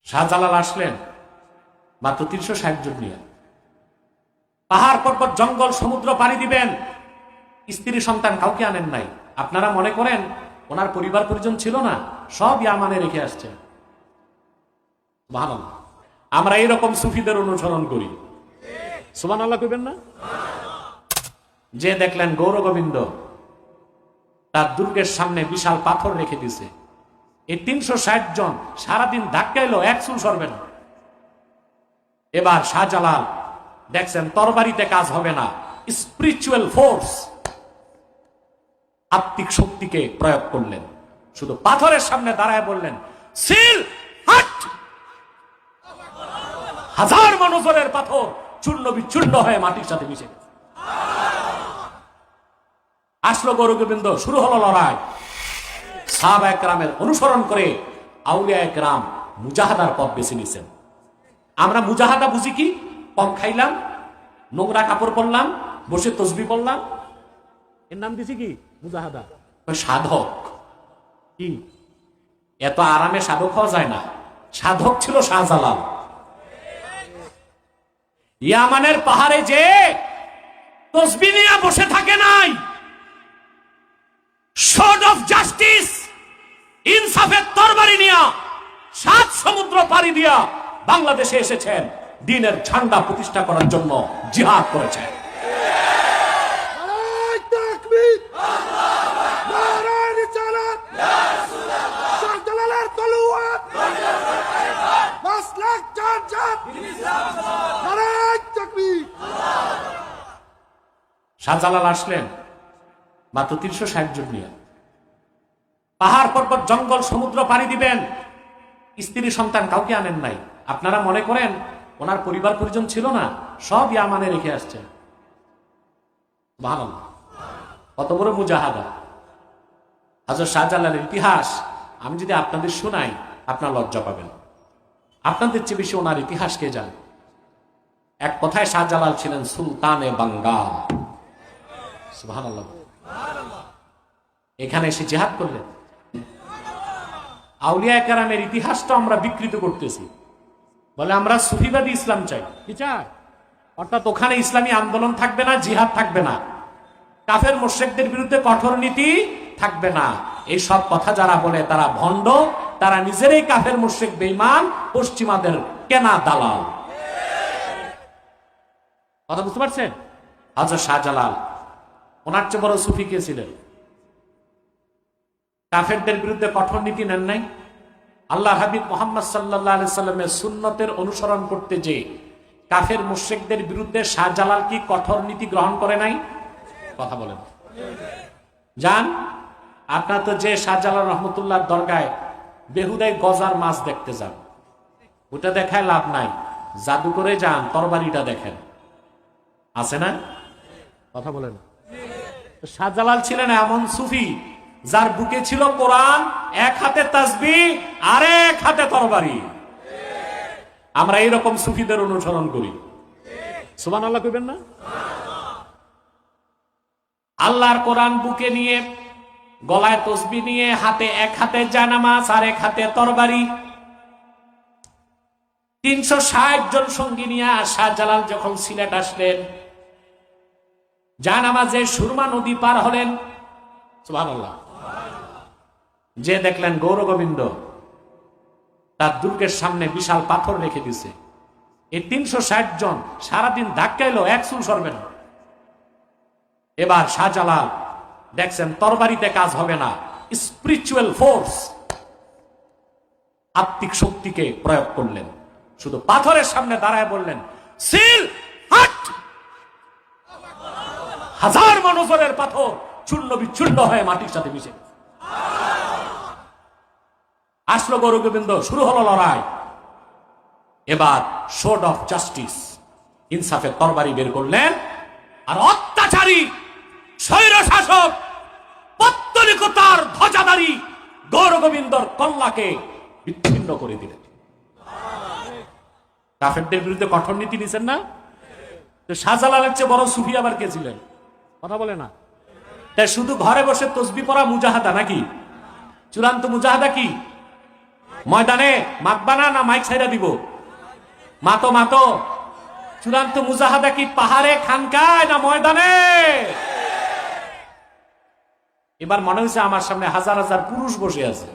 শাহজালাল আসলেন মাত্র 360 জন নিয়ে। পাহাড় পর্বত জঙ্গল সমুদ্র পাড়ি দিবেন, স্ত্রী সন্তান কাউকে আনেন নাই। আপনারা মনে করেন ওনার পরিবার পরিজন ছিল না? সব ইয়ামানে রেখে আসছেন। সুবহানাল্লাহ। আমরা এইরকম সুফিদের অনুসরণ করি। সুবহানাল্লাহ কইবেন না? যে দেখলেন গৌর গোবিন্দ তার দুর্গের সামনে বিশাল পাথর রেখে দিছে, এই 360 জন সারাদিন ধাক্কাইলো, এক চুল সরবে না। এবার শাহজালাল দেখছেন তরবারিতে কাজ হবে না, স্পিরিচুয়াল ফোর্স, আত্মিক শক্তিকে প্রয়োগ করলেন। শুধু পাথরের সামনে দাঁড়ায় বললেন, সিল হাট। হাজার মনোজরের পাথর চূর্ণ বিচূর্ণ হয়ে মাটির সাথে মিশে গেছে। আসলো গৌর গোবিন্দ, শুরু হলো লড়াই। সাহাবা একরামের অনুসরণ করে আউলিয়া একরাম মুজাহাদার পথ বেছে নিছেন। আমরা মুজাহাদা বুঝি কি? কম খাইলাম, নোংরা কাপড় পরলাম, বসে তসবি পড়লাম, এর নাম দিছি কি মুজাহাদা? সাধক। কি এত আরামে সাধক হওয়া যায় না। সাধক ছিল শাহজালাল। ইয়ামানের পাহাড়ে যে তসবি নিয়ে বসে থাকে নাই, শর্ড অফ জাস্টিস, ইনসাফের তরবারি নিয়া 7 সমুদ্র পাড়ি দিয়া বাংলাদেশে এসেছেন, দ্বীনের ঝান্ডা প্রতিষ্ঠা করার জন্য জিহাদ করেছেন। শাহজালাল আসলেন মাত্র 360 জন নিয়ে। পাহাড় পর্বত জঙ্গল সমুদ্র পাড়ি দিবেন, স্ত্রী সন্তান কাউকে আনেন নাই। আপনারা মনে করেন ওনার পরিবার পরিজন ছিল না? সব ইয়ামানে রেখে আসছেন। সুবহানাল্লাহ। কত বড় মুজাহাদা! হযরত শাহজালালের ইতিহাস আমি যদি আপনাদের শোনাই আপনারা লজ্জা পাবেন। আপনাদের চেয়ে বেশি ওনার ইতিহাস কে জানে? এক কথায় শাহজালাল ছিলেন সুলতানে বাঙ্গাল। সুবহানাল্লাহ। এখানে এসে জিহাদ করলেন। আউলিয়া কেরামের ইতিহাসটা আমরা বিকৃত করতেছি, বলে আমরা সুফিবাদী ইসলাম চাই। কি চাই? অর্থাৎ ওখানে ইসলামী আন্দোলন থাকবে না, জিহাদ থাকবে না, কাফের মুশরিকদের বিরুদ্ধে কঠোর নীতি থাকবে না। এই সব কথা যারা বলে তারা ভণ্ড, তারা নিজেরাই কাফের মুশরিক বেঈমান, পশ্চিমাদের কেনা দালাল। কথা বুঝতে পারছেন? হযরত শাহজালাল ওনার চেয়ে বড় সুফি কে ছিলেন? কাফেরদের বিরুদ্ধে কঠোর নীতি নেন নাই। আল্লাহ হাবিব মুহাম্মদ সাল্লাল্লাহু আলাইহি সাল্লামের সুন্নতের অনুসরণ করতে যে কাফের মুশরিকদের বিরুদ্ধে শাহজালাল কি কঠোর নীতি গ্রহণ করে নাই? কথা বলেন। যান, আপনার তো যে শাহজালাল রহমতুল্লাহর দরগায় বেহুদায় গজার মাছ দেখতে যান, ওটা দেখায় লাভ নাই, জাদু করে যান, তরবারিটা দেখেন, আছে না? কথা বলেন। শাহজালাল ছিলেন এমন সুফি যার বুকে ছিল কোরআন, এক হাতে তাসবিহ আর এক হাতে তরবারি। আমরা এইরকম সুফিদের অনুসরণ করি। সুবহানাল্লাহ কইবেন না? আল্লাহর কোরআন বুকে নিয়ে, গলায় তসবিহ নিয়ে, হাতে এক হাতে জায়নামাজ আর এক হাতে তরবারি, 360 জন সঙ্গী নিয়ে শাহজালাল যখন সিলেট আসলেন, জায়নামাজে সুরমা নদী পার হলেন। সুবহানাল্লাহ। যে দেখলেন গৌর গোবিন্দ তার দুর্গের সামনে বিশাল পাথর রেখে দিছে, এই 360 জন সারাদিন ধাক্কাইলো, এক চুল সরবে না। এবার শাহজালাল দেখছেন তরবারিতে কাজ হবে না, স্পিরিচুয়াল ফোর্স, আত্মিক শক্তিকে প্রয়োগ করলেন। শুধু পাথরের সামনে দাঁড়ায় বললেন, সিল হাট। হাজার মনোজরের পাথর চূর্ণ বিচূর্ণ হয়ে মাটির সাথে মিশে গেছে। আসলো গৌর গোবিন্দ, শুরু হলো লড়াই। এবার শর্ড অফ জাস্টিস, ইনসাফের তরবারি বের করলেন, আর অত্যাচারী স্বৈর শাসক পত্তলিকতার ধ্বজাধারী গৌর গোবিন্দর কল্লাকে বিচ্ছিন্ন করে দিলেন। কাফেরদের বিরুদ্ধে কঠোর নীতি নিছেন না? শাহজালালের চেয়ে বড় সুফি আবার কে ছিলেন? কথা বলে না। তাই শুধু ঘরে বসে তসবি পড়া মুজাহাদা নাকি? চূড়ান্ত মুজাহাদা কি? ময়দানে মাতবানা না মাইক ছাইরা দিব? মাতো মাতো। চূড়ান্ত মুজাহাদা কি পাহাড়ে, খানকায়, না ময়দানে? এবার মনে হয়েছে আমার সামনে হাজার হাজার পুরুষ বসে আছে।